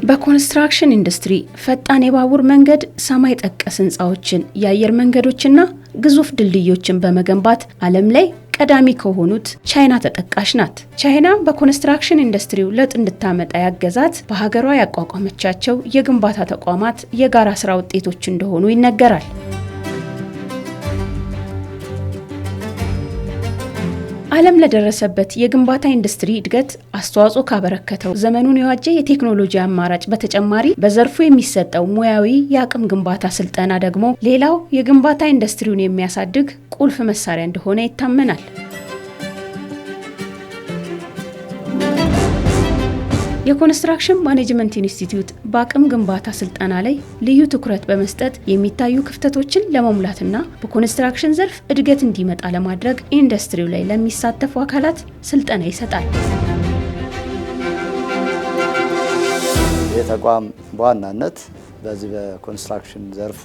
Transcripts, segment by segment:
በኮንስትራክሽን ኢንዱስትሪ ፈጣን የባቡር መንገድ፣ ሰማይ ጠቀስ ህንፃዎችን፣ የአየር መንገዶችና ግዙፍ ድልድዮችን በመገንባት ዓለም ላይ ቀዳሚ ከሆኑት ቻይና ተጠቃሽ ናት። ቻይና በኮንስትራክሽን ኢንዱስትሪው ለውጥ እንድታመጣ ያገዛት በሀገሯ ያቋቋመቻቸው የግንባታ ተቋማት የጋራ ስራ ውጤቶች እንደሆኑ ይነገራል። ዓለም ለደረሰበት የግንባታ ኢንዱስትሪ እድገት አስተዋጽኦ ካበረከተው ዘመኑን የዋጀ የቴክኖሎጂ አማራጭ በተጨማሪ በዘርፉ የሚሰጠው ሙያዊ የአቅም ግንባታ ስልጠና ደግሞ ሌላው የግንባታ ኢንዱስትሪውን የሚያሳድግ ቁልፍ መሳሪያ እንደሆነ ይታመናል። የኮንስትራክሽን ማኔጅመንት ኢንስቲትዩት በአቅም ግንባታ ስልጠና ላይ ልዩ ትኩረት በመስጠት የሚታዩ ክፍተቶችን ለመሙላትና በኮንስትራክሽን ዘርፍ እድገት እንዲመጣ ለማድረግ ኢንዱስትሪው ላይ ለሚሳተፉ አካላት ስልጠና ይሰጣል። የተቋም በዋናነት በዚህ በኮንስትራክሽን ዘርፉ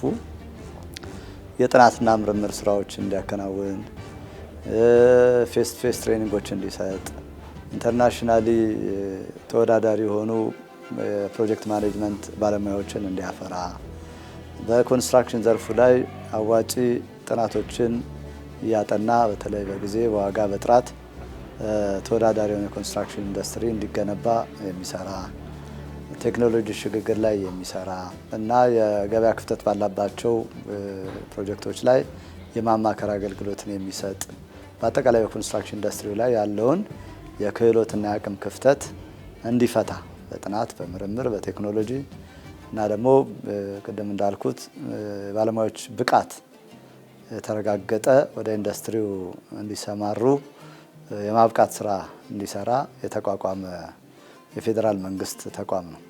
የጥናትና ምርምር ስራዎች እንዲያከናውን፣ ፌስ ቱ ፌስ ትሬኒንጎች እንዲሰጥ፣ ኢንተርናሽናሊ ተወዳዳሪ የሆኑ ፕሮጀክት ማኔጅመንት ባለሙያዎችን እንዲያፈራ፣ በኮንስትራክሽን ዘርፉ ላይ አዋጪ ጥናቶችን እያጠና በተለይ በጊዜ በዋጋ በጥራት ተወዳዳሪ የሆነ የኮንስትራክሽን ኢንዱስትሪ እንዲገነባ የሚሰራ፣ ቴክኖሎጂ ሽግግር ላይ የሚሰራ እና የገበያ ክፍተት ባላባቸው ፕሮጀክቶች ላይ የማማከር አገልግሎትን የሚሰጥ፣ በአጠቃላይ በኮንስትራክሽን ኢንዱስትሪ ላይ ያለውን የክህሎትና የአቅም ክፍተት እንዲፈታ በጥናት በምርምር በቴክኖሎጂ እና ደግሞ ቅድም እንዳልኩት ባለሙያዎች ብቃት የተረጋገጠ ወደ ኢንዱስትሪው እንዲሰማሩ የማብቃት ስራ እንዲሰራ የተቋቋመ የፌዴራል መንግስት ተቋም ነው።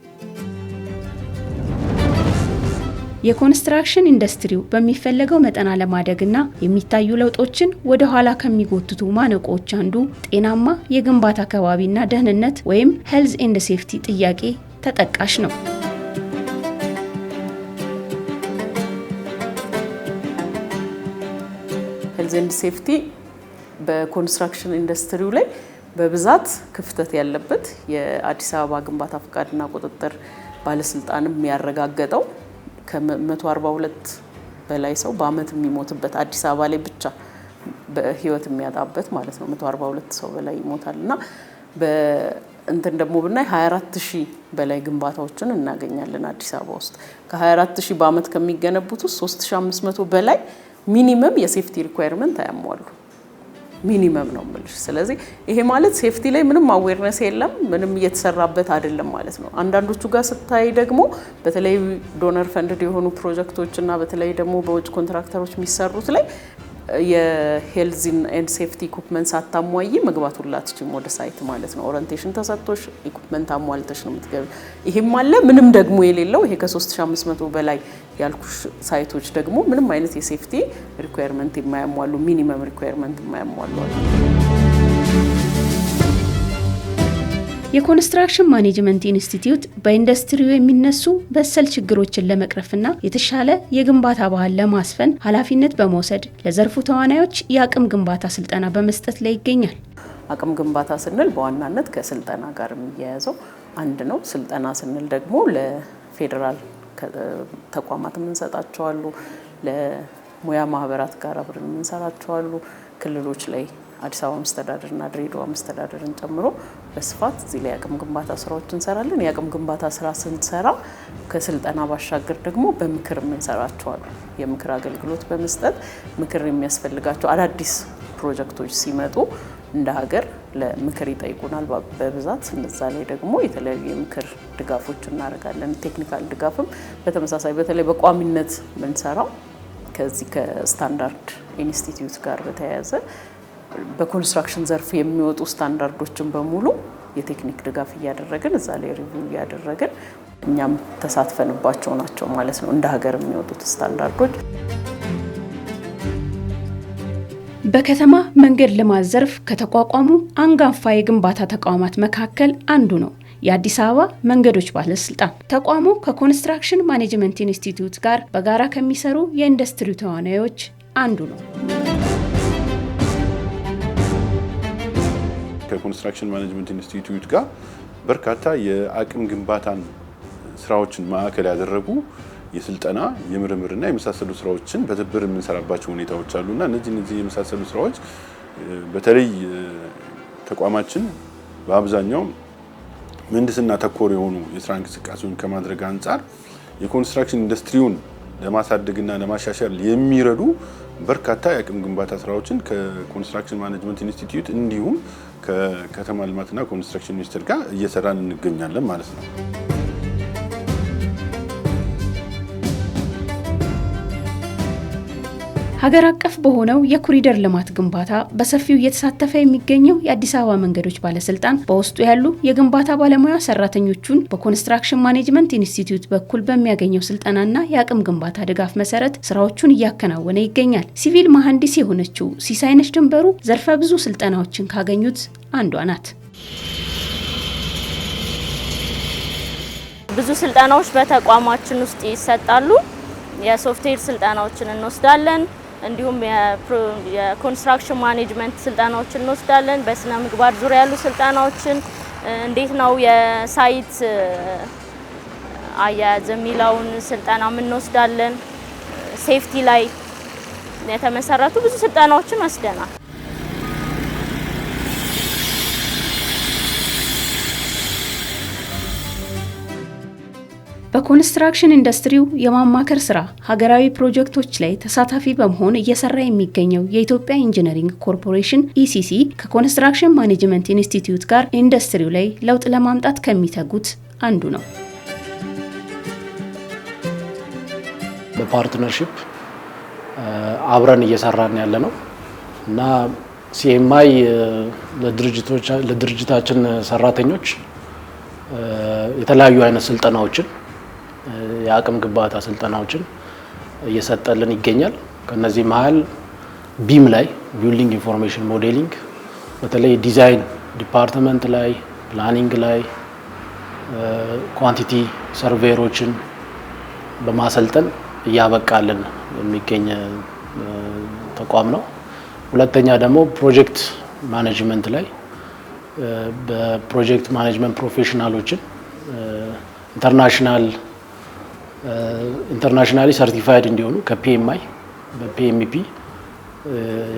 የኮንስትራክሽን ኢንዱስትሪው በሚፈለገው መጠን አለማደግና የሚታዩ ለውጦችን ወደ ኋላ ከሚጎትቱ ማነቆዎች አንዱ ጤናማ የግንባታ አካባቢና ደህንነት ወይም ሄልዝ ኤንድ ሴፍቲ ጥያቄ ተጠቃሽ ነው። ሄልዝ ኤንድ ሴፍቲ በኮንስትራክሽን ኢንዱስትሪው ላይ በብዛት ክፍተት ያለበት የአዲስ አበባ ግንባታ ፍቃድና ቁጥጥር ባለስልጣንም ያረጋገጠው ከ142 በላይ ሰው በአመት የሚሞትበት አዲስ አበባ ላይ ብቻ በህይወት የሚያጣበት ማለት ነው። 142 ሰው በላይ ይሞታልና በእንትን ደግሞ ብናይ 24000 በላይ ግንባታዎችን እናገኛለን አዲስ አበባ ውስጥ። ከ24000 በአመት ከሚገነቡት ውስጥ 3500 በላይ ሚኒመም የሴፍቲ ሪኳየርመንት አያሟሉ። ሚኒመም ነው ማለት። ስለዚህ ይሄ ማለት ሴፍቲ ላይ ምንም አዌርነስ የለም፣ ምንም እየተሰራበት አይደለም ማለት ነው። አንዳንዶቹ ጋር ስታይ ደግሞ በተለይ ዶነር ፈንድድ የሆኑ ፕሮጀክቶች እና በተለይ ደግሞ በውጭ ኮንትራክተሮች የሚሰሩት ላይ የሄልዝ ኤንድ ሴፍቲ ኢኩፕመንት ሳታሟይ መግባት ሁላ አትችይም ወደ ሳይት ማለት ነው። ኦሪንቴሽን ተሰጥቶሽ ኢኩፕመንት አሟልተሽ ነው የምትገቢ። ይሄም አለ ምንም ደግሞ የሌለው ይሄ ከ3500 በላይ ያልኩሽ ሳይቶች ደግሞ ምንም አይነት የሴፍቲ ሪኳየርመንት የማያሟሉ ሚኒመም ሪኳየርመንት የማያሟሉ አሉ። የኮንስትራክሽን ማኔጅመንት ኢንስቲትዩት በኢንዱስትሪው የሚነሱ በሰል ችግሮችን ለመቅረፍና የተሻለ የግንባታ ባህል ለማስፈን ኃላፊነት በመውሰድ ለዘርፉ ተዋናዮች የአቅም ግንባታ ስልጠና በመስጠት ላይ ይገኛል። አቅም ግንባታ ስንል በዋናነት ከስልጠና ጋር የሚያያዘው አንድ ነው። ስልጠና ስንል ደግሞ ለፌዴራል ተቋማት የምንሰጣቸው አሉ፣ ለሙያ ማህበራት ጋር አብረን የምንሰራቸው አሉ፣ ክልሎች ላይ አዲስ አበባ መስተዳድርና ድሬዳዋ መስተዳድርን ጨምሮ በስፋት እዚህ ላይ የአቅም ግንባታ ስራዎች እንሰራለን። የአቅም ግንባታ ስራ ስንሰራ ከስልጠና ባሻገር ደግሞ በምክር የምንሰራቸው አሉ። የምክር አገልግሎት በመስጠት ምክር የሚያስፈልጋቸው አዳዲስ ፕሮጀክቶች ሲመጡ እንደ ሀገር ለምክር ይጠይቁናል በብዛት። እነዛ ላይ ደግሞ የተለያዩ የምክር ድጋፎች እናደርጋለን። ቴክኒካል ድጋፍም በተመሳሳይ በተለይ በቋሚነት የምንሰራው ከዚህ ከስታንዳርድ ኢንስቲትዩት ጋር በተያያዘ በኮንስትራክሽን ዘርፍ የሚወጡ ስታንዳርዶችን በሙሉ የቴክኒክ ድጋፍ እያደረግን እዛ ላይ ሪቪው እያደረግን እኛም ተሳትፈንባቸው ናቸው ማለት ነው እንደ ሀገር የሚወጡት ስታንዳርዶች። በከተማ መንገድ ልማት ዘርፍ ከተቋቋሙ አንጋፋ የግንባታ ተቋማት መካከል አንዱ ነው የአዲስ አበባ መንገዶች ባለስልጣን። ተቋሙ ከኮንስትራክሽን ማኔጅመንት ኢንስቲትዩት ጋር በጋራ ከሚሰሩ የኢንዱስትሪ ተዋናዮች አንዱ ነው። ከኮንስትራክሽን ማኔጅመንት ኢንስቲትዩት ጋር በርካታ የአቅም ግንባታን ስራዎችን ማዕከል ያደረጉ የስልጠና የምርምርና የመሳሰሉ ስራዎችን በትብብር የምንሰራባቸው ሁኔታዎች አሉና እነዚህ የመሳሰሉ ስራዎች በተለይ ተቋማችን በአብዛኛው ምህንድስና ተኮር የሆኑ የስራ እንቅስቃሴውን ከማድረግ አንጻር የኮንስትራክሽን ኢንዱስትሪውን ለማሳደግና ለማሻሻል የሚረዱ በርካታ የአቅም ግንባታ ስራዎችን ከኮንስትራክሽን ማኔጅመንት ኢንስቲትዩት እንዲሁም ከከተማ ልማትና ኮንስትራክሽን ሚኒስቴር ጋር እየሰራን እንገኛለን ማለት ነው። ሀገር አቀፍ በሆነው የኮሪደር ልማት ግንባታ በሰፊው እየተሳተፈ የሚገኘው የአዲስ አበባ መንገዶች ባለስልጣን በውስጡ ያሉ የግንባታ ባለሙያ ሰራተኞቹን በኮንስትራክሽን ማኔጅመንት ኢንስቲትዩት በኩል በሚያገኘው ስልጠናና የአቅም ግንባታ ድጋፍ መሰረት ስራዎቹን እያከናወነ ይገኛል። ሲቪል መሐንዲስ የሆነችው ሲሳይነሽ ድንበሩ ዘርፈ ብዙ ስልጠናዎችን ካገኙት አንዷ ናት። ብዙ ስልጠናዎች በተቋማችን ውስጥ ይሰጣሉ። የሶፍትዌር ስልጠናዎችን እንወስዳለን። እንዲሁም የኮንስትራክሽን ማኔጅመንት ስልጠናዎችን እንወስዳለን። በስነ ምግባር ዙሪያ ያሉ ስልጠናዎችን እንዴት ነው የሳይት አያያዝ የሚለውን ስልጠና እንወስዳለን። ሴፍቲ ላይ የተመሰረቱ ብዙ ስልጠናዎችን ወስደናል። በኮንስትራክሽን ኢንዱስትሪው የማማከር ስራ ሀገራዊ ፕሮጀክቶች ላይ ተሳታፊ በመሆን እየሰራ የሚገኘው የኢትዮጵያ ኢንጂነሪንግ ኮርፖሬሽን ኢሲሲ ከኮንስትራክሽን ማኔጅመንት ኢንስቲትዩት ጋር ኢንዱስትሪው ላይ ለውጥ ለማምጣት ከሚተጉት አንዱ ነው። በፓርትነርሺፕ አብረን እየሰራን ያለ ነው እና ሲኤምአይ ለድርጅታችን ሰራተኞች የተለያዩ አይነት ስልጠናዎችን የአቅም ግንባታ ስልጠናዎችን እየሰጠልን ይገኛል። ከነዚህ መሃል ቢም ላይ ቢልዲንግ ኢንፎርሜሽን ሞዴሊንግ በተለይ ዲዛይን ዲፓርትመንት ላይ ፕላኒንግ ላይ ኳንቲቲ ሰርቬየሮችን በማሰልጠን እያበቃልን የሚገኝ ተቋም ነው። ሁለተኛ ደግሞ ፕሮጀክት ማኔጅመንት ላይ በፕሮጀክት ማኔጅመንት ፕሮፌሽናሎችን ኢንተርናሽናሊ ሰርቲፋይድ እንዲሆኑ ከፒኤምአይ በፒኤምፒ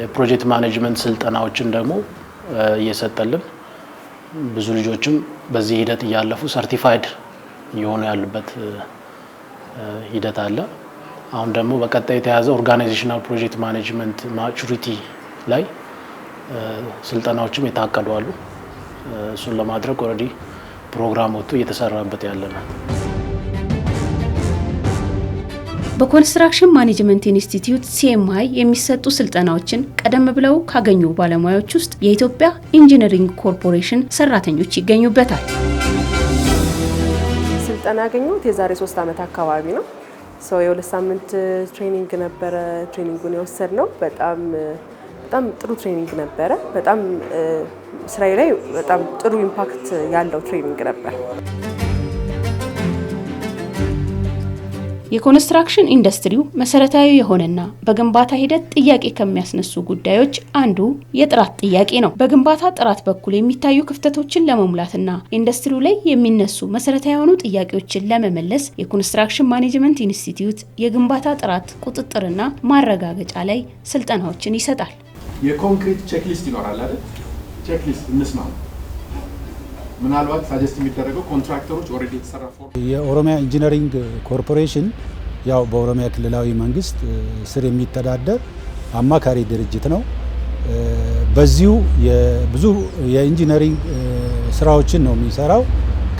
የፕሮጀክት ማኔጅመንት ስልጠናዎችን ደግሞ እየሰጠልን ብዙ ልጆችም በዚህ ሂደት እያለፉ ሰርቲፋይድ እየሆኑ ያሉበት ሂደት አለ። አሁን ደግሞ በቀጣይ የተያዘ ኦርጋናይዜሽናል ፕሮጀክት ማኔጅመንት ማቹሪቲ ላይ ስልጠናዎችም የታቀዱ አሉ። እሱን ለማድረግ ኦልሬዲ ፕሮግራም ወጥቶ እየተሰራበት ያለ ነው። በኮንስትራክሽን ማኔጅመንት ኢንስቲትዩት ሲኤምአይ የሚሰጡ ስልጠናዎችን ቀደም ብለው ካገኙ ባለሙያዎች ውስጥ የኢትዮጵያ ኢንጂነሪንግ ኮርፖሬሽን ሰራተኞች ይገኙበታል። ስልጠና ያገኘሁት የዛሬ 3 ዓመት አካባቢ ነው። የሁለት ሳምንት ትሬኒንግ ነበረ። ትሬኒንጉን የወሰድነው በጣም ጥሩ ትሬኒንግ ነበረ። በጣም ስራዬ ላይ በጣም ጥሩ ኢምፓክት ያለው ትሬኒንግ ነበር። የኮንስትራክሽን ኢንዱስትሪው መሰረታዊ የሆነና በግንባታ ሂደት ጥያቄ ከሚያስነሱ ጉዳዮች አንዱ የጥራት ጥያቄ ነው። በግንባታ ጥራት በኩል የሚታዩ ክፍተቶችን ለመሙላትና ኢንዱስትሪው ላይ የሚነሱ መሰረታዊ የሆኑ ጥያቄዎችን ለመመለስ የኮንስትራክሽን ማኔጅመንት ኢንስቲትዩት የግንባታ ጥራት ቁጥጥርና ማረጋገጫ ላይ ስልጠናዎችን ይሰጣል። የኮንክሪት ቼክሊስት ይኖራል አይደል? ቼክሊስት እንስማ። ምናልባት ሳጀስት የሚደረገው ኮንትራክተሮች ኦልሬዲ የተሰራ የኦሮሚያ ኢንጂነሪንግ ኮርፖሬሽን ያው በኦሮሚያ ክልላዊ መንግስት ስር የሚተዳደር አማካሪ ድርጅት ነው። በዚሁ ብዙ የኢንጂነሪንግ ስራዎችን ነው የሚሰራው።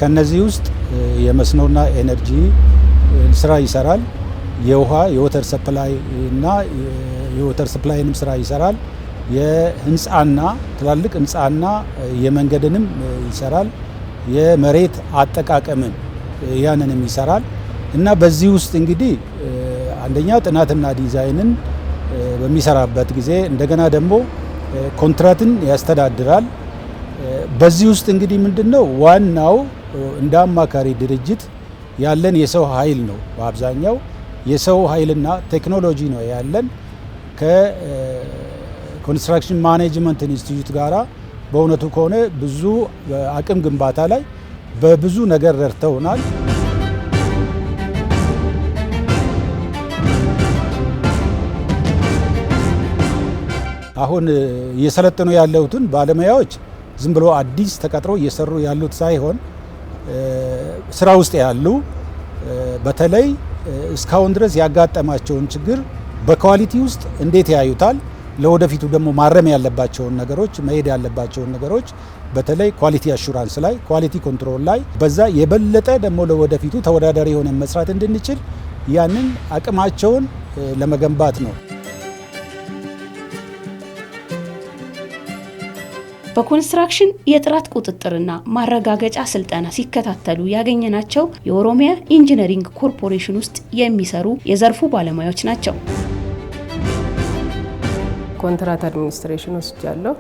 ከነዚህ ውስጥ የመስኖና ኤነርጂ ስራ ይሰራል። የውሃ የወተር ሰፕላይ እና የወተር ሰፕላይንም ስራ ይሰራል። የህንጻና ትላልቅ ህንጻና የመንገድንም ይሰራል። የመሬት አጠቃቀምን ያንንም ይሰራል እና በዚህ ውስጥ እንግዲህ አንደኛ ጥናትና ዲዛይንን በሚሰራበት ጊዜ እንደገና ደግሞ ኮንትራትን ያስተዳድራል። በዚህ ውስጥ እንግዲህ ምንድነው ዋናው እንደ አማካሪ ድርጅት ያለን የሰው ኃይል ነው። በአብዛኛው የሰው ኃይልና ቴክኖሎጂ ነው ያለን። ከኮንስትራክሽን ማኔጅመንት ኢንስቲትዩት ጋራ በእውነቱ ከሆነ ብዙ አቅም ግንባታ ላይ በብዙ ነገር ረድተውናል። አሁን እየሰለጠኑ ያሉትን ባለሙያዎች ዝም ብሎ አዲስ ተቀጥሮ እየሰሩ ያሉት ሳይሆን ስራ ውስጥ ያሉ በተለይ እስካሁን ድረስ ያጋጠማቸውን ችግር በኳሊቲ ውስጥ እንዴት ያዩታል፣ ለወደፊቱ ደግሞ ማረም ያለባቸውን ነገሮች መሄድ ያለባቸውን ነገሮች በተለይ ኳሊቲ አሹራንስ ላይ ኳሊቲ ኮንትሮል ላይ በዛ የበለጠ ደግሞ ለወደፊቱ ተወዳዳሪ ሆነን መስራት እንድንችል ያንን አቅማቸውን ለመገንባት ነው። በኮንስትራክሽን የጥራት ቁጥጥርና ማረጋገጫ ስልጠና ሲከታተሉ ያገኘናቸው የኦሮሚያ ኢንጂነሪንግ ኮርፖሬሽን ውስጥ የሚሰሩ የዘርፉ ባለሙያዎች ናቸው። ኮንትራት አድሚኒስትሬሽን ወስጃለሁ።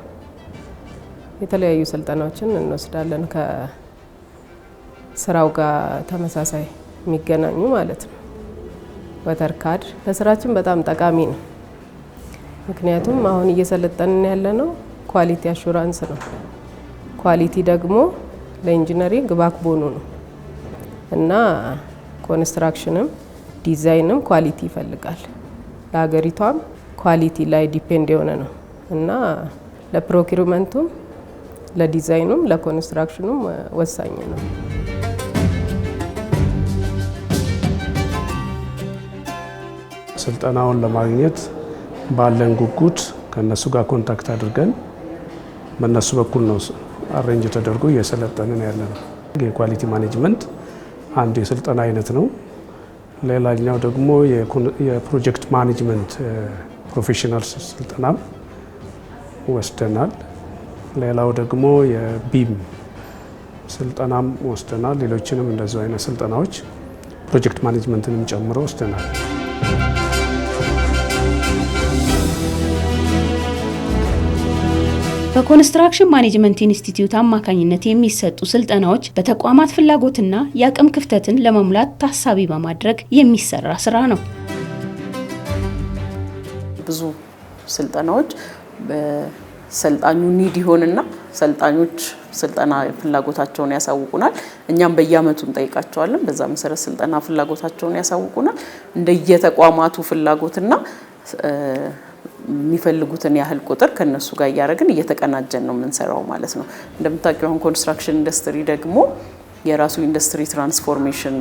የተለያዩ ስልጠናዎችን እንወስዳለን ከስራው ጋር ተመሳሳይ የሚገናኙ ማለት ነው። ወተር ካድ ለስራችን በጣም ጠቃሚ ነው። ምክንያቱም አሁን እየሰለጠንን ያለነው ኳሊቲ አሹራንስ ነው። ኳሊቲ ደግሞ ለኢንጂነሪንግ ባክቦኑ ነው እና ኮንስትራክሽንም ዲዛይንም ኳሊቲ ይፈልጋል። ለሀገሪቷም ኳሊቲ ላይ ዲፔንድ የሆነ ነው እና ለፕሮኪሩመንቱም ለዲዛይኑም ለኮንስትራክሽኑም ወሳኝ ነው። ስልጠናውን ለማግኘት ባለን ጉጉት ከነሱ ጋር ኮንታክት አድርገን በነሱ በኩል ነው አሬንጅ ተደርጎ እየሰለጠንን ያለ ነው። የኳሊቲ ማኔጅመንት አንድ የስልጠና አይነት ነው። ሌላኛው ደግሞ የፕሮጀክት ማኔጅመንት ፕሮፌሽናል ስልጠናም ወስደናል። ሌላው ደግሞ የቢም ስልጠናም ወስደናል። ሌሎችንም እንደዚሁ አይነት ስልጠናዎች ፕሮጀክት ማኔጅመንትንም ጨምሮ ወስደናል። በኮንስትራክሽን ማኔጅመንት ኢንስቲትዩት አማካኝነት የሚሰጡ ስልጠናዎች በተቋማት ፍላጎትና የአቅም ክፍተትን ለመሙላት ታሳቢ በማድረግ የሚሰራ ስራ ነው። ብዙ ስልጠናዎች በሰልጣኙ ኒድ ይሆንና ሰልጣኞች ስልጠና ፍላጎታቸውን ያሳውቁናል። እኛም በየአመቱ እንጠይቃቸዋለን። በዛ መሰረት ስልጠና ፍላጎታቸውን ያሳውቁናል። እንደየተቋማቱ ፍላጎትና የሚፈልጉትን ያህል ቁጥር ከነሱ ጋር እያደረግን እየተቀናጀን ነው የምንሰራው ማለት ነው። እንደምታውቁው አሁን ኮንስትራክሽን ኢንዱስትሪ ደግሞ የራሱ ኢንዱስትሪ ትራንስፎርሜሽን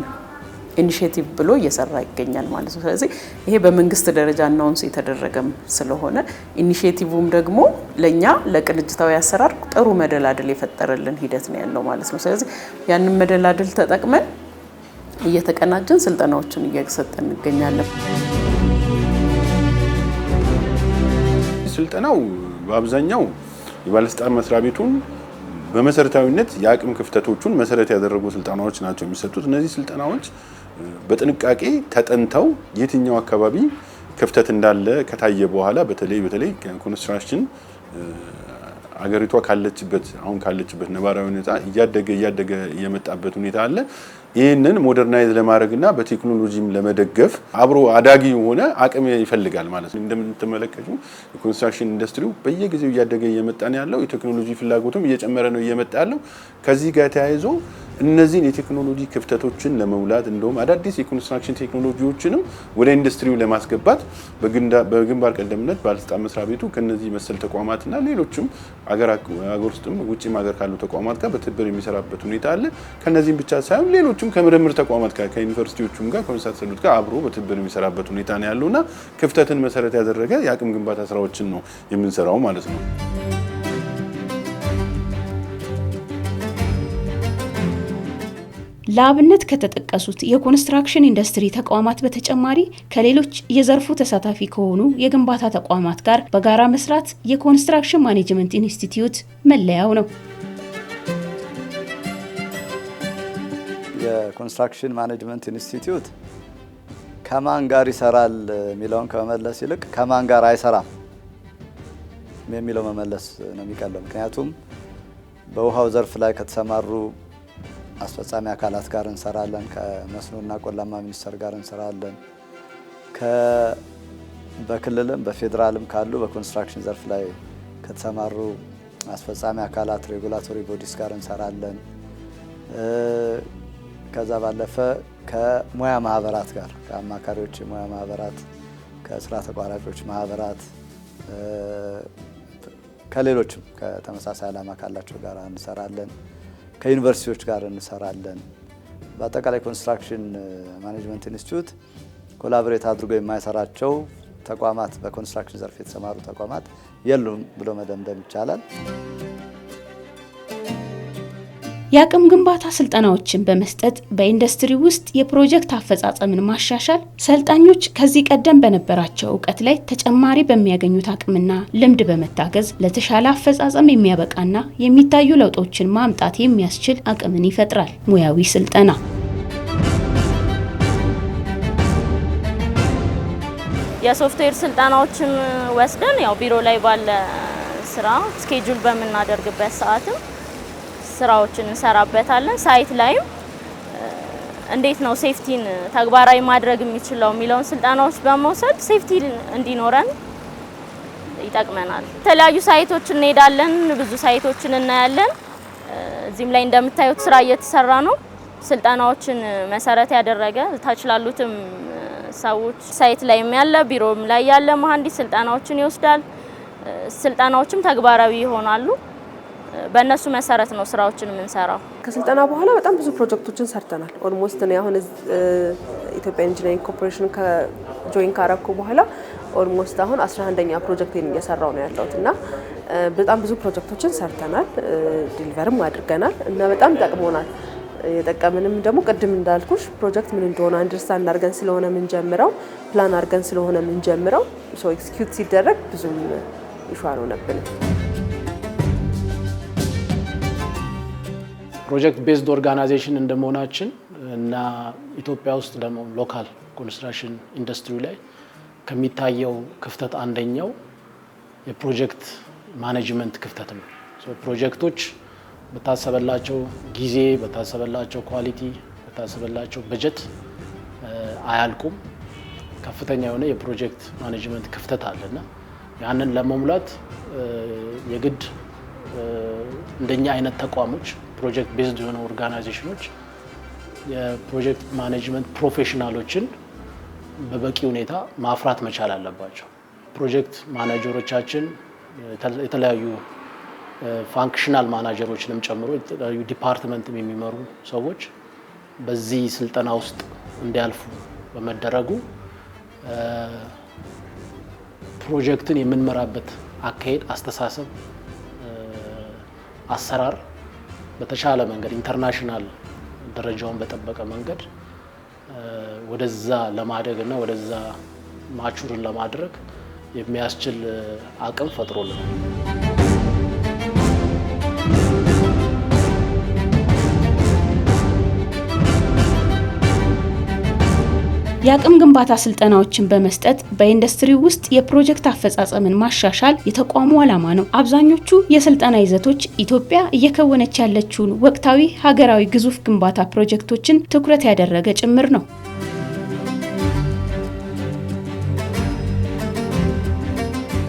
ኢኒሼቲቭ ብሎ እየሰራ ይገኛል ማለት ነው። ስለዚህ ይሄ በመንግስት ደረጃ አናውንስ የተደረገም ስለሆነ ኢኒሼቲቭም ደግሞ ለኛ ለቅንጅታዊ አሰራር ጥሩ መደላድል የፈጠረልን ሂደት ነው ያለው ማለት ነው። ስለዚህ ያንን መደላድል ተጠቅመን እየተቀናጀን ስልጠናዎችን እየሰጠን እንገኛለን። ስልጠናው በአብዛኛው የባለስልጣን መስሪያ ቤቱን በመሰረታዊነት የአቅም ክፍተቶቹን መሰረት ያደረጉ ስልጠናዎች ናቸው የሚሰጡት። እነዚህ ስልጠናዎች በጥንቃቄ ተጠንተው የትኛው አካባቢ ክፍተት እንዳለ ከታየ በኋላ በተለይ ኮንስትራክሽን አገሪቷ ካለችበት ነባራዊ ሁኔታ እያደገ የመጣበት ሁኔታ አለ። ይህንን ሞደርናይዝ ለማድረግና በቴክኖሎጂም ለመደገፍ አብሮ አዳጊ የሆነ አቅም ይፈልጋል ማለት ነው። እንደምትመለከቱ የኮንስትራክሽን ኢንዱስትሪው በየጊዜው እያደገ እየመጣ ነው ያለው። የቴክኖሎጂ ፍላጎቱም እየጨመረ ነው እየመጣ ያለው። ከዚህ ጋር ተያይዞ እነዚህን የቴክኖሎጂ ክፍተቶችን ለመሙላት እንደውም አዳዲስ የኮንስትራክሽን ቴክኖሎጂዎችንም ወደ ኢንዱስትሪው ለማስገባት በግንባር ቀደምነት ባለስልጣን መስሪያ ቤቱ ከነዚህ መሰል ተቋማትና ሌሎችም አገር ውስጥም ውጭም ሀገር ካሉ ተቋማት ጋር በትብብር የሚሰራበት ሁኔታ አለ። ከነዚህም ብቻ ሳይሆን ሌሎችም ከምርምር ተቋማት ጋር ከዩኒቨርሲቲዎችም ጋር ከመሳሰሉት ጋር አብሮ በትብብር የሚሰራበት ሁኔታ ነው ያለውና ክፍተትን መሰረት ያደረገ የአቅም ግንባታ ስራዎችን ነው የምንሰራው ማለት ነው። ለአብነት ከተጠቀሱት የኮንስትራክሽን ኢንዱስትሪ ተቋማት በተጨማሪ ከሌሎች የዘርፉ ተሳታፊ ከሆኑ የግንባታ ተቋማት ጋር በጋራ መስራት የኮንስትራክሽን ማኔጅመንት ኢንስቲትዩት መለያው ነው። የኮንስትራክሽን ማኔጅመንት ኢንስቲትዩት ከማን ጋር ይሰራል የሚለውን ከመመለስ ይልቅ ከማን ጋር አይሰራም የሚለው መመለስ ነው የሚቀለው። ምክንያቱም በውሃው ዘርፍ ላይ ከተሰማሩ አስፈጻሚ አካላት ጋር እንሰራለን፣ ከመስኖና ቆላማ ሚኒስቴር ጋር እንሰራለን፣ በክልልም በፌዴራልም ካሉ በኮንስትራክሽን ዘርፍ ላይ ከተሰማሩ አስፈጻሚ አካላት ሬጉላቶሪ ቦዲስ ጋር እንሰራለን። ከዛ ባለፈ ከሙያ ማህበራት ጋር ከአማካሪዎች ሙያ ማህበራት፣ ከስራ ተቋራጮች ማህበራት፣ ከሌሎችም ከተመሳሳይ ዓላማ ካላቸው ጋር እንሰራለን። ከዩኒቨርሲቲዎች ጋር እንሰራለን። በአጠቃላይ ኮንስትራክሽን ማኔጅመንት ኢንስቲትዩት ኮላቦሬት አድርጎ የማይሰራቸው ተቋማት በኮንስትራክሽን ዘርፍ የተሰማሩ ተቋማት የሉም ብሎ መደምደም ይቻላል። የአቅም ግንባታ ስልጠናዎችን በመስጠት በኢንዱስትሪ ውስጥ የፕሮጀክት አፈጻጸምን ማሻሻል ሰልጣኞች ከዚህ ቀደም በነበራቸው እውቀት ላይ ተጨማሪ በሚያገኙት አቅምና ልምድ በመታገዝ ለተሻለ አፈጻጸም የሚያበቃና የሚታዩ ለውጦችን ማምጣት የሚያስችል አቅምን ይፈጥራል። ሙያዊ ስልጠና የሶፍትዌር ስልጠናዎችን ወስደን ያው ቢሮ ላይ ባለ ስራ ስኬጁል በመናደርግበት ሰዓትም ስራዎችን እንሰራበታለን። ሳይት ላይም እንዴት ነው ሴፍቲን ተግባራዊ ማድረግ የሚችለው የሚለውን ስልጠናዎች በመውሰድ ሴፍቲ እንዲኖረን ይጠቅመናል። የተለያዩ ሳይቶች እንሄዳለን፣ ብዙ ሳይቶችን እናያለን። እዚህም ላይ እንደምታዩት ስራ እየተሰራ ነው። ስልጠናዎችን መሰረት ያደረገ ታች ላሉትም ሰዎች ሳይት ላይም ያለ ቢሮም ላይ ያለ መሐንዲስ ስልጠናዎችን ይወስዳል። ስልጠናዎችም ተግባራዊ ይሆናሉ። በእነሱ መሰረት ነው ስራዎችን የምንሰራው። ከስልጠና በኋላ በጣም ብዙ ፕሮጀክቶችን ሰርተናል። ኦልሞስት ነው አሁን ኢትዮጵያ ኢንጂነሪንግ ኮርፖሬሽን ከጆይን ካረኩ በኋላ ኦልሞስት አሁን 11ኛ ፕሮጀክቴን እየሰራው ነው ያለሁት እና በጣም ብዙ ፕሮጀክቶችን ሰርተናል፣ ዲሊቨርም አድርገናል እና በጣም ጠቅሞናል። የጠቀመንም ደግሞ ቅድም እንዳልኩሽ ፕሮጀክት ምን እንደሆነ አንደርስታንድ አድርገን ስለሆነ የምንጀምረው ፕላን አድርገን ስለሆነ የምንጀምረው ሶ ኤክስኪዩት ሲደረግ ብዙም ኢሹ አልሆነብንም። ፕሮጀክት ቤዝድ ኦርጋናይዜሽን እንደመሆናችን እና ኢትዮጵያ ውስጥ ደግሞ ሎካል ኮንስትራክሽን ኢንዱስትሪ ላይ ከሚታየው ክፍተት አንደኛው የፕሮጀክት ማኔጅመንት ክፍተት ነው። ፕሮጀክቶች በታሰበላቸው ጊዜ፣ በታሰበላቸው ኳሊቲ፣ በታሰበላቸው በጀት አያልቁም። ከፍተኛ የሆነ የፕሮጀክት ማኔጅመንት ክፍተት አለና ያንን ለመሙላት የግድ እንደኛ አይነት ተቋሞች ፕሮጀክት ቤዝድ የሆነ ኦርጋናይዜሽኖች የፕሮጀክት ማኔጅመንት ፕሮፌሽናሎችን በበቂ ሁኔታ ማፍራት መቻል አለባቸው። ፕሮጀክት ማኔጀሮቻችን የተለያዩ ፋንክሽናል ማናጀሮችንም ጨምሮ የተለያዩ ዲፓርትመንትም የሚመሩ ሰዎች በዚህ ስልጠና ውስጥ እንዲያልፉ በመደረጉ ፕሮጀክትን የምንመራበት አካሄድ፣ አስተሳሰብ፣ አሰራር በተሻለ መንገድ ኢንተርናሽናል ደረጃውን በጠበቀ መንገድ ወደዛ ለማደግ እና ወደዛ ማቹርን ለማድረግ የሚያስችል አቅም ፈጥሮልናል። የአቅም ግንባታ ስልጠናዎችን በመስጠት በኢንዱስትሪ ውስጥ የፕሮጀክት አፈጻጸምን ማሻሻል የተቋሙ ዓላማ ነው። አብዛኞቹ የስልጠና ይዘቶች ኢትዮጵያ እየከወነች ያለችውን ወቅታዊ ሀገራዊ ግዙፍ ግንባታ ፕሮጀክቶችን ትኩረት ያደረገ ጭምር ነው።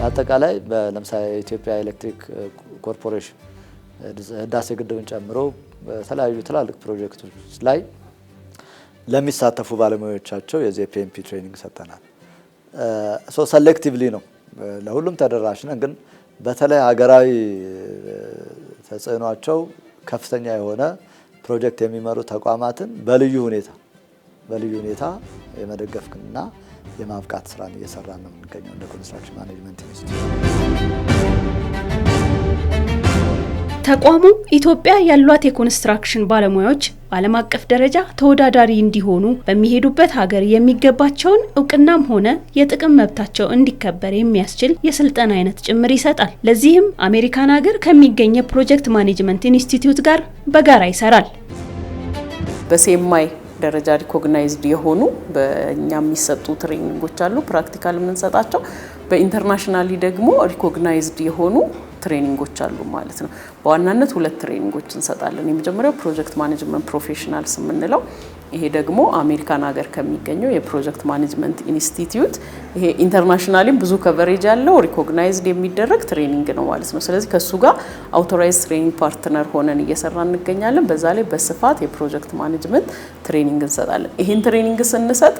አጠቃላይ ለምሳሌ የኢትዮጵያ ኤሌክትሪክ ኮርፖሬሽን ህዳሴ ግድብን ጨምሮ በተለያዩ ትላልቅ ፕሮጀክቶች ላይ ለሚሳተፉ ባለሙያዎቻቸው የፒኤምፒ ትሬኒንግ ሰጥተናል። ሰሌክቲቭሊ ነው፣ ለሁሉም ተደራሽ ነን። ግን በተለይ ሀገራዊ ተጽዕኗቸው ከፍተኛ የሆነ ፕሮጀክት የሚመሩ ተቋማትን በልዩ ሁኔታ የመደገፍና የማብቃት ስራን እየሰራን ነው የምንገኘው እንደ ኮንስትራክሽን ማኔጅመንት ኢንስቲትዩት። ተቋሙ ኢትዮጵያ ያሏት የኮንስትራክሽን ባለሙያዎች በዓለም አቀፍ ደረጃ ተወዳዳሪ እንዲሆኑ በሚሄዱበት ሀገር የሚገባቸውን እውቅናም ሆነ የጥቅም መብታቸው እንዲከበር የሚያስችል የስልጠና አይነት ጭምር ይሰጣል። ለዚህም አሜሪካን ሀገር ከሚገኝ የፕሮጀክት ማኔጅመንት ኢንስቲትዩት ጋር በጋራ ይሰራል። በሴማይ ደረጃ ሪኮግናይዝድ የሆኑ በእኛ የሚሰጡ ትሬኒንጎች አሉ፣ ፕራክቲካል የምንሰጣቸው። በኢንተርናሽናሊ ደግሞ ሪኮግናይዝድ የሆኑ ትሬኒንጎች አሉ ማለት ነው። በዋናነት 2 ትሬኒንጎች እንሰጣለን። የመጀመሪያው ፕሮጀክት ማኔጅመንት ፕሮፌሽናልስ የምንለው ይሄ ደግሞ አሜሪካን ሀገር ከሚገኘው የፕሮጀክት ማኔጅመንት ኢንስቲትዩት ይሄ ኢንተርናሽናሊም ብዙ ከቨሬጅ ያለው ሪኮግናይዝድ የሚደረግ ትሬኒንግ ነው ማለት ነው። ስለዚህ ከሱ ጋር አውቶራይዝድ ትሬኒንግ ፓርትነር ሆነን እየሰራ እንገኛለን። በዛ ላይ በስፋት የፕሮጀክት ማኔጅመንት ትሬኒንግ እንሰጣለን። ይሄን ትሬኒንግ ስንሰጥ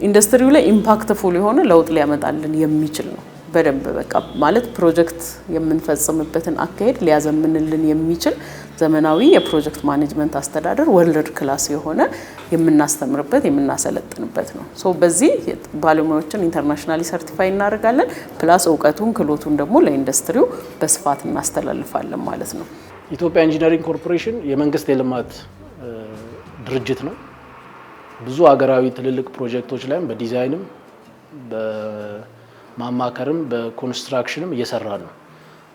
ኢንዱስትሪው ላይ ኢምፓክትፉል የሆነ ለውጥ ሊያመጣልን የሚችል ነው። በደንብ በቃ ማለት ፕሮጀክት የምንፈጽምበትን አካሄድ ሊያዘምንልን የሚችል ዘመናዊ የፕሮጀክት ማኔጅመንት አስተዳደር ወርልድ ክላስ የሆነ የምናስተምርበት የምናሰለጥንበት ነው። ሶ በዚህ ባለሙያዎችን ኢንተርናሽናሊ ሰርቲፋይ እናደርጋለን። ፕላስ እውቀቱን ክህሎቱን ደግሞ ለኢንዱስትሪው በስፋት እናስተላልፋለን ማለት ነው። ኢትዮጵያ ኢንጂነሪንግ ኮርፖሬሽን የመንግስት የልማት ድርጅት ነው። ብዙ ሀገራዊ ትልልቅ ፕሮጀክቶች ላይም በዲዛይንም በማማከርም በኮንስትራክሽንም እየሰራ ነው።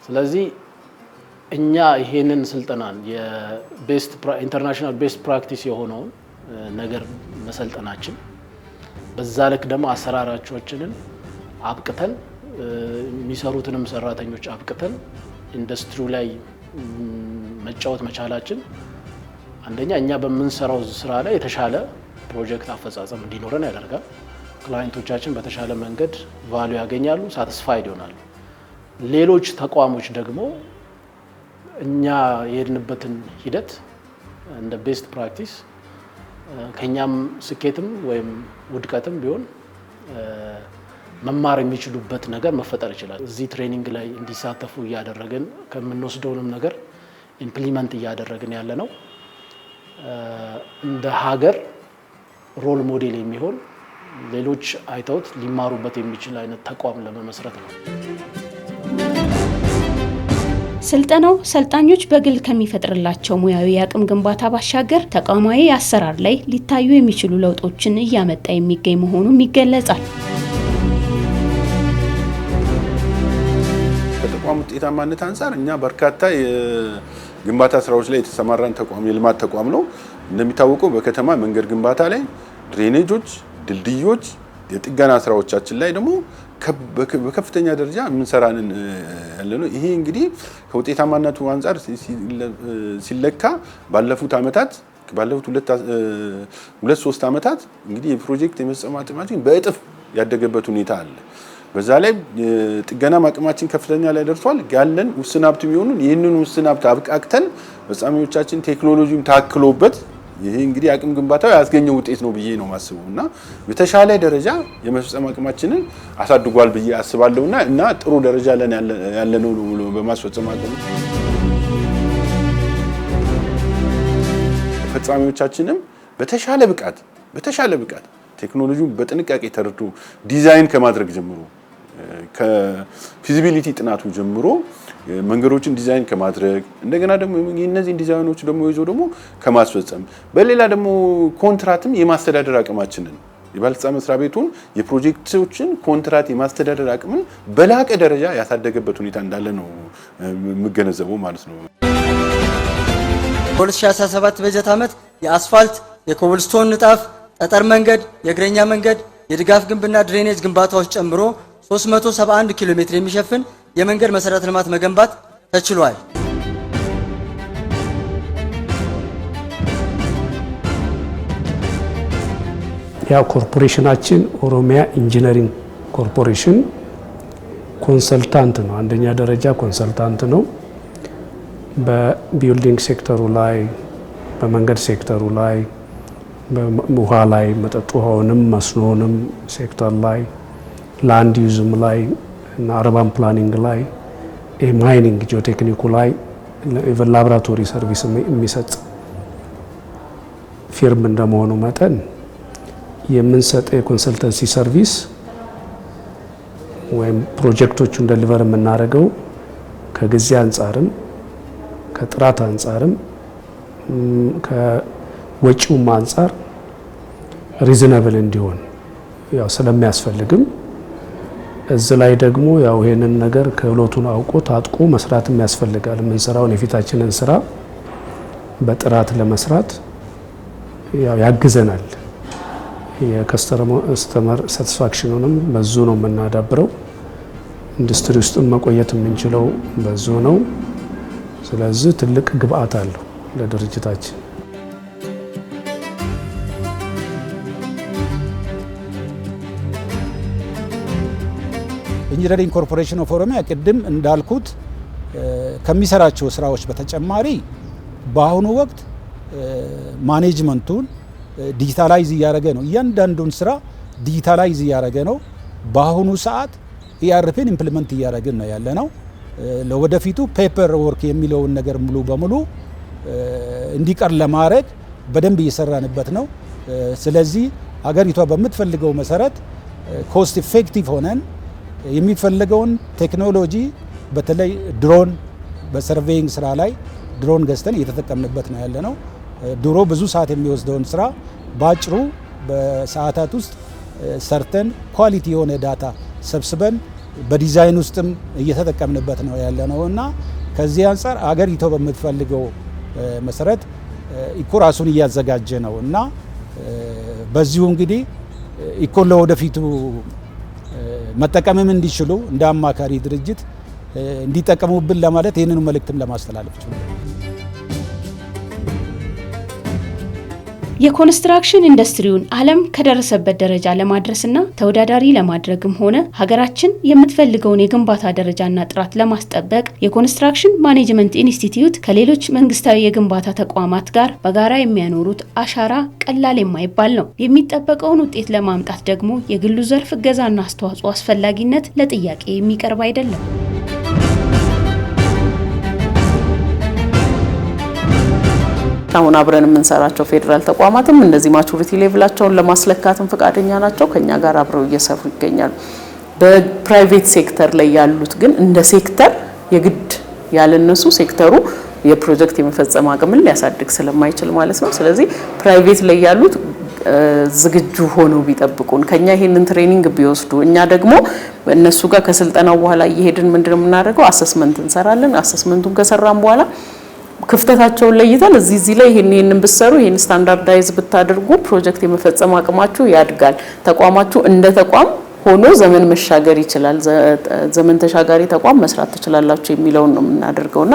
ስለዚህ እኛ ይሄንን ስልጠናን ኢንተርናሽናል ቤስት ፕራክቲስ የሆነውን ነገር መሰልጠናችን በዛ ልክ ደግሞ አሰራራቾችንን አብቅተን የሚሰሩትንም ሰራተኞች አብቅተን ኢንዱስትሪው ላይ መጫወት መቻላችን አንደኛ እኛ በምንሰራው ስራ ላይ የተሻለ ፕሮጀክት አፈጻጸም እንዲኖረን ያደርጋል። ክላይንቶቻችን በተሻለ መንገድ ቫልዩ ያገኛሉ፣ ሳቲስፋይድ ይሆናሉ። ሌሎች ተቋሞች ደግሞ እኛ የሄድንበትን ሂደት እንደ ቤስት ፕራክቲስ ከኛም ስኬትም ወይም ውድቀትም ቢሆን መማር የሚችሉበት ነገር መፈጠር ይችላል። እዚህ ትሬኒንግ ላይ እንዲሳተፉ እያደረግን ከምንወስደውንም ነገር ኢምፕሊመንት እያደረግን ያለ ነው። እንደ ሀገር ሮል ሞዴል የሚሆን ሌሎች አይተውት ሊማሩበት የሚችል አይነት ተቋም ለመመስረት ነው። ስልጠናው ሰልጣኞች በግል ከሚፈጥርላቸው ሙያዊ አቅም ግንባታ ባሻገር ተቋማዊ አሰራር ላይ ሊታዩ የሚችሉ ለውጦችን እያመጣ የሚገኝ መሆኑም ይገለጻል። ከተቋም ውጤታማነት አንፃር እኛ በርካታ የግንባታ ስራዎች ላይ የተሰማራን ተቋም የልማት ተቋም ነው። እንደሚታወቀው በከተማ መንገድ ግንባታ ላይ ድሬኔጆች፣ ድልድዮች፣ የጥገና ስራዎቻችን ላይ ደግሞ በከፍተኛ ደረጃ የምንሰራንን ያለ ነው። ይሄ እንግዲህ ከውጤታማነቱ አንፃር ሲለካ ባለፉት 2-3 ዓመታት እንግዲህ የፕሮጀክት የመፈጸም አቅማችን በእጥፍ ያደገበት ሁኔታ አለ። በዛ ላይ ጥገና አቅማችን ከፍተኛ ላይ ደርሷል። ያለን ውስን ሀብት የሚሆኑን ይህንን ውስን ሀብት አብቃቅተን ፈጻሚዎቻችን ቴክኖሎጂም ታክሎበት ይሄ እንግዲህ አቅም ግንባታው ያስገኘው ውጤት ነው ብዬ ነው ማስበው እና በተሻለ ደረጃ የመፈጸም አቅማችንን አሳድጓል ብዬ አስባለሁና እና ጥሩ ደረጃ ላይ ያለነው በማስፈጸም አቅም ፈጻሚዎቻችንም በተሻለ ብቃት ቴክኖሎጂውን በጥንቃቄ ተረድቶ ዲዛይን ከማድረግ ጀምሮ ከፊዚቢሊቲ ጥናቱ ጀምሮ መንገዶችን ዲዛይን ከማድረግ እንደገና ደግሞ እነዚህን ዲዛይኖች ደግሞ ይዞ ደግሞ ከማስፈጸም በሌላ ደግሞ ኮንትራትም የማስተዳደር አቅማችንን የባለስልጣን መስሪያ ቤቱን የፕሮጀክቶችን ኮንትራት የማስተዳደር አቅምን በላቀ ደረጃ ያሳደገበት ሁኔታ እንዳለ ነው የምገነዘበው ማለት ነው። በ2017 በጀት ዓመት የአስፋልት የኮብልስቶን ንጣፍ፣ ጠጠር መንገድ፣ የእግረኛ መንገድ፣ የድጋፍ ግንብና ድሬኔጅ ግንባታዎች ጨምሮ 371 ኪሎ ሜትር የሚሸፍን የመንገድ መሰረተ ልማት መገንባት ተችሏል። ያው ኮርፖሬሽናችን ኦሮሚያ ኢንጂነሪንግ ኮርፖሬሽን ኮንሰልታንት ነው። አንደኛ ደረጃ ኮንሰልታንት ነው። በቢልዲንግ ሴክተሩ ላይ፣ በመንገድ ሴክተሩ ላይ፣ በውሃ ላይ መጠጥ ውሃውንም መስኖንም ሴክተር ላይ፣ ላንድ ዩዝም ላይ እና አርባን ፕላኒንግ ላይ፣ ማይኒንግ ጂኦቴክኒኩ ላይ ኢቨን ላቦራቶሪ ሰርቪስ የሚሰጥ ፊርም እንደመሆኑ መጠን የምንሰጠው የኮንሰልተንሲ ሰርቪስ ወይም ፕሮጀክቶቹን ደሊቨር የምናደርገው ከጊዜ አንጻርም ከጥራት አንጻርም ከወጪውም አንጻር ሪዝነብል እንዲሆን ያው ስለሚያስፈልግም እዚህ ላይ ደግሞ ያው ይሄንን ነገር ክህሎቱን አውቆ ታጥቆ መስራትም ያስፈልጋል። የምንሰራውን የፊታችንን ስራ በጥራት ለመስራት ያግዘናል። የከስተመር ሳቲስፋክሽኑንም በዙ ነው የምናዳብረው። ኢንዱስትሪ ውስጥ መቆየት የምንችለው በዙ ነው። ስለዚህ ትልቅ ግብአት አለው ለድርጅታችን። ኢንጂነሪንግ ኮርፖሬሽን ኦፍ ኦሮሚያ ቅድም እንዳልኩት ከሚሰራቸው ስራዎች በተጨማሪ በአሁኑ ወቅት ማኔጅመንቱን ዲጂታላይዝ እያደረገ ነው። እያንዳንዱን ስራ ዲጂታላይዝ እያደረገ ነው። በአሁኑ ሰዓት ኢአርፒን ኢምፕሊመንት እያደረግን ነው ያለ ነው። ለወደፊቱ ፔፐር ወርክ የሚለውን ነገር ሙሉ በሙሉ እንዲቀር ለማድረግ በደንብ እየሰራንበት ነው። ስለዚህ ሀገሪቷ በምትፈልገው መሰረት ኮስት ኢፌክቲቭ ሆነን የሚፈልገውን ቴክኖሎጂ በተለይ ድሮን በሰርቬይንግ ስራ ላይ ድሮን ገዝተን እየተጠቀምንበት ነው ያለ ነው። ድሮ ብዙ ሰዓት የሚወስደውን ስራ ባጭሩ በሰዓታት ውስጥ ሰርተን ኳሊቲ የሆነ ዳታ ሰብስበን በዲዛይን ውስጥም እየተጠቀምንበት ነው ያለ ነው እና ከዚህ አንፃር አገሪቷ በምትፈልገው መሰረት ኢኮ ራሱን እያዘጋጀ ነው እና በዚሁ እንግዲህ ኢኮን ለወደፊቱ መጠቀምም እንዲችሉ እንደ አማካሪ ድርጅት እንዲጠቀሙብን ለማለት ይህንኑ መልእክትም ለማስተላለፍ ይችላል። የኮንስትራክሽን ኢንዱስትሪውን ዓለም ከደረሰበት ደረጃ ለማድረስና ተወዳዳሪ ለማድረግም ሆነ ሀገራችን የምትፈልገውን የግንባታ ደረጃና ጥራት ለማስጠበቅ የኮንስትራክሽን ማኔጅመንት ኢንስቲትዩት ከሌሎች መንግስታዊ የግንባታ ተቋማት ጋር በጋራ የሚያኖሩት አሻራ ቀላል የማይባል ነው። የሚጠበቀውን ውጤት ለማምጣት ደግሞ የግሉ ዘርፍ እገዛና አስተዋጽኦ አስፈላጊነት ለጥያቄ የሚቀርብ አይደለም። አሁን አብረን የምንሰራቸው ፌደራል ተቋማትም እንደዚህ ማቹሪቲ ሌቭላቸውን ለማስለካትም ፈቃደኛ ናቸው። ከኛ ጋር አብረው እየሰሩ ይገኛሉ። በፕራይቬት ሴክተር ላይ ያሉት ግን እንደ ሴክተር የግድ ያለነሱ ሴክተሩ የፕሮጀክት የመፈጸም አቅምን ሊያሳድግ ስለማይችል ማለት ነው። ስለዚህ ፕራይቬት ላይ ያሉት ዝግጁ ሆነው ቢጠብቁን ከኛ ይሄንን ትሬኒንግ ቢወስዱ እኛ ደግሞ እነሱ ጋር ከስልጠናው በኋላ እየሄድን ምንድነው የምናደርገው አሰስመንት እንሰራለን። አሰስመንቱን ከሰራን በኋላ ክፍተታቸውን ለይተን እዚህ ላይ ይሄንን ብትሰሩ ይሄን ስታንዳርዳይዝ ብታደርጉ ፕሮጀክት የመፈጸም አቅማችሁ ያድጋል፣ ተቋማችሁ እንደ ተቋም ሆኖ ዘመን መሻገር ይችላል፣ ዘመን ተሻጋሪ ተቋም መስራት ትችላላችሁ የሚለውን ነው የምናደርገውና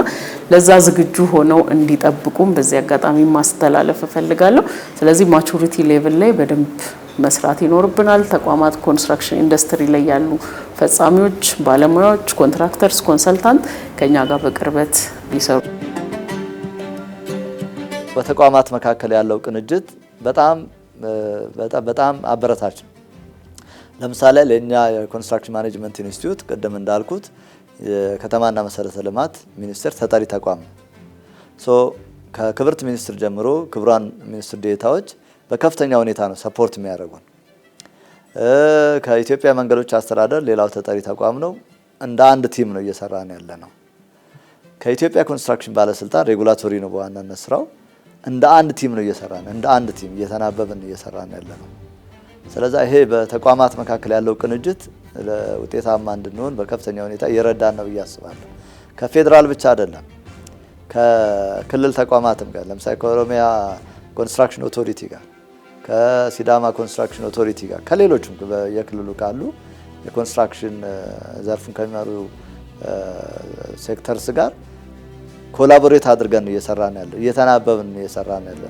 ለዛ ዝግጁ ሆነው እንዲጠብቁም በዚህ አጋጣሚ ማስተላለፍ እፈልጋለሁ። ስለዚህ ማቹሪቲ ሌቭል ላይ በደንብ መስራት ይኖርብናል። ተቋማት ኮንስትራክሽን ኢንዱስትሪ ላይ ያሉ ፈጻሚዎች፣ ባለሙያዎች፣ ኮንትራክተርስ፣ ኮንሰልታንት ከኛ ጋር በቅርበት ቢሰሩ በተቋማት መካከል ያለው ቅንጅት በጣም አበረታች ነው። ለምሳሌ ለኛ የኮንስትራክሽን ማኔጅመንት ኢንስቲትዩት ቅድም እንዳልኩት የከተማና መሰረተ ልማት ሚኒስቴር ተጠሪ ተቋም ነው። ከክብርት ሚኒስትር ጀምሮ ክቡራን ሚኒስትር ዴኤታዎች በከፍተኛ ሁኔታ ነው ሰፖርት የሚያደርጉን። ከኢትዮጵያ መንገዶች አስተዳደር ሌላው ተጠሪ ተቋም ነው። እንደ አንድ ቲም ነው እየሰራን ያለ ነው። ከኢትዮጵያ ኮንስትራክሽን ባለስልጣን ሬጉላቶሪ ነው በዋናነት ስራው። እንደ አንድ ቲም ነው እየሰራን እንደ አንድ ቲም እየተናበብን እየሰራን ያለ ነው። ስለዚህ ይሄ በተቋማት መካከል ያለው ቅንጅት ለውጤታማ እንድንሆን በከፍተኛ ሁኔታ እየረዳን ነው እያስባለሁ። ከፌደራል ብቻ አይደለም ከክልል ተቋማትም ጋር ለምሳሌ ከኦሮሚያ ኮንስትራክሽን ኦቶሪቲ ጋር፣ ከሲዳማ ኮንስትራክሽን ኦቶሪቲ ጋር፣ ከሌሎችም የክልሉ ካሉ የኮንስትራክሽን ዘርፉን ከሚመሩ ሴክተርስ ጋር ኮላቦሬት አድርገን እየሰራን ያለ እየተናበብን እየሰራን ያለ።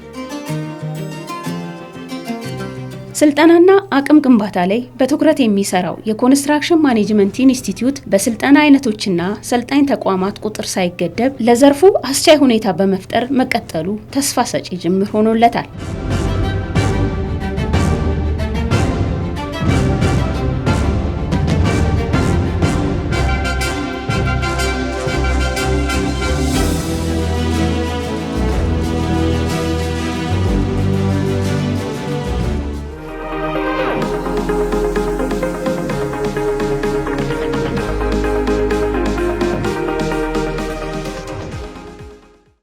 ስልጠናና አቅም ግንባታ ላይ በትኩረት የሚሰራው የኮንስትራክሽን ማኔጅመንት ኢንስቲትዩት በስልጠና አይነቶችና ሰልጣኝ ተቋማት ቁጥር ሳይገደብ ለዘርፉ አስቻይ ሁኔታ በመፍጠር መቀጠሉ ተስፋ ሰጪ ጅምር ሆኖለታል።